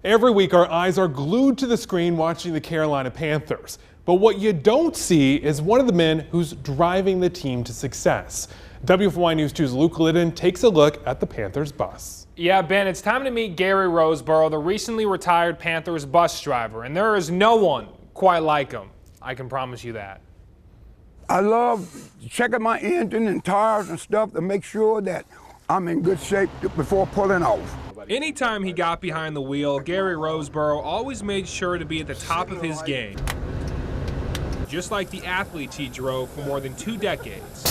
Every week, our eyes are glued to the screen watching the Carolina Panthers. But what you don't see is one of the men who's driving the team to success. WFY News 2's Luke Liddon takes a look at the Panthers bus. Yeah, Ben, it's time to meet Gary Roseborough, the recently retired Panthers bus driver. And there is no one quite like him. I can promise you that. I love checking my engine and tires and stuff to make sure that I'm in good shape before pulling off. Anytime he got behind the wheel, Gary Roseborough always made sure to be at the top of his game. Just like the athletes he drove for more than 2 decades.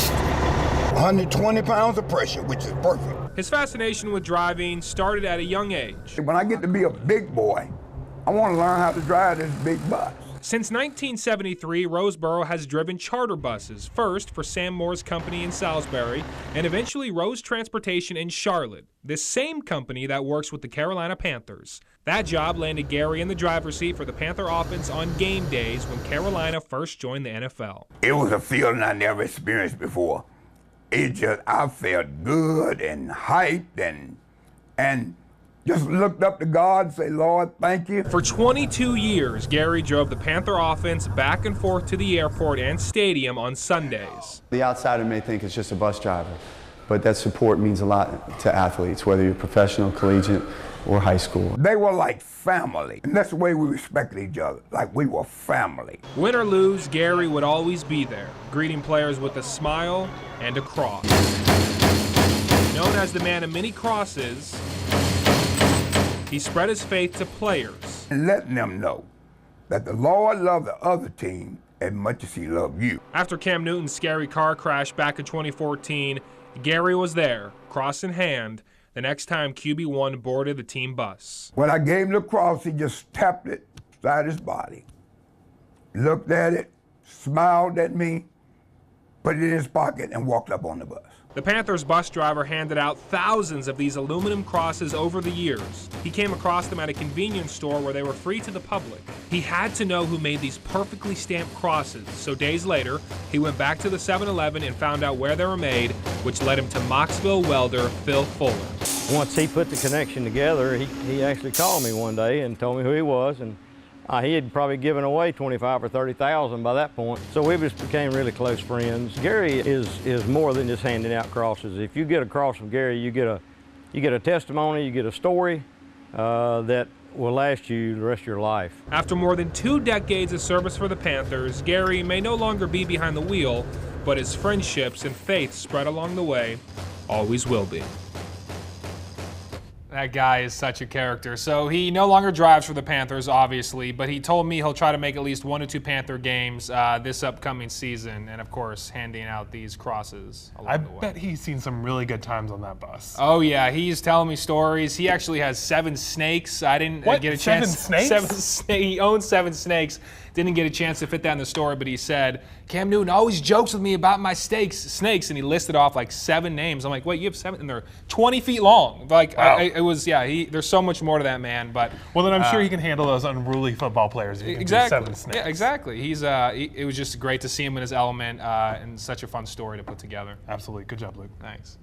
120 pounds of pressure, which is perfect. His fascination with driving started at a young age. When I get to be a big boy, I want to learn how to drive this big bus. Since 1973, Roseborough has driven charter buses, first for Sam Moore's company in Salisbury, and eventually Rose Transportation in Charlotte, this same company that works with the Carolina Panthers. That job landed Gary in the driver's seat for the Panther offense on game days when Carolina first joined the NFL. It was a feeling I never experienced before. I felt good and hyped and just looked up to God and say, Lord, thank you. For 22 years, Gary drove the Panther offense back and forth to the airport and stadium on Sundays. The outsider may think it's just a bus driver, but that support means a lot to athletes, whether you're professional, collegiate, or high school. They were like family, and that's the way we respected each other, like we were family. Win or lose, Gary would always be there, greeting players with a smile and a cross. Known as the man of many crosses, he spread his faith to players. And letting them know that the Lord loved the other team as much as he loved you. After Cam Newton's scary car crash back in 2014, Gary was there, cross in hand, the next time QB1 boarded the team bus. When I gave him the cross, he just tapped it beside his body, looked at it, smiled at me, put it in his pocket, and walked up on the bus. The Panthers bus driver handed out thousands of these aluminum crosses over the years. He came across them at a convenience store where they were free to the public. He had to know who made these perfectly stamped crosses, so days later, he went back to the 7-Eleven and found out where they were made, which led him to Moxville welder Phil Fuller. Once he put the connection together, he actually called me one day and told me who he was, and he had probably given away 25 or 30,000 by that point, so we just became really close friends. Gary is more than just handing out crosses. If you get a cross from Gary, you get a testimony, you get a story that will last you the rest of your life. After more than 2 decades of service for the Panthers, Gary may no longer be behind the wheel, but his friendships and faith spread along the way always will be. That guy is such a character. So he no longer drives for the Panthers, obviously, but he told me he'll try to make at least 1 or 2 Panther games this upcoming season, and of course, handing out these crosses along the way. I bet he's seen some really good times on that bus. Oh yeah, he's telling me stories. He actually has 7 snakes. I didn't get a chance. 7 snakes? He owns 7 snakes. Didn't get a chance to fit that in the story, but he said, Cam Newton always jokes with me about my snakes, and he listed off like 7 names. I'm like, wait, you have 7? And they're 20 feet long. Like, wow. There's so much more to that man, but. Well, then I'm sure he can handle those unruly football players if he can do 7 snakes. Yeah, exactly. It was just great to see him in his element, and such a fun story to put together. Absolutely. Good job, Luke. Thanks.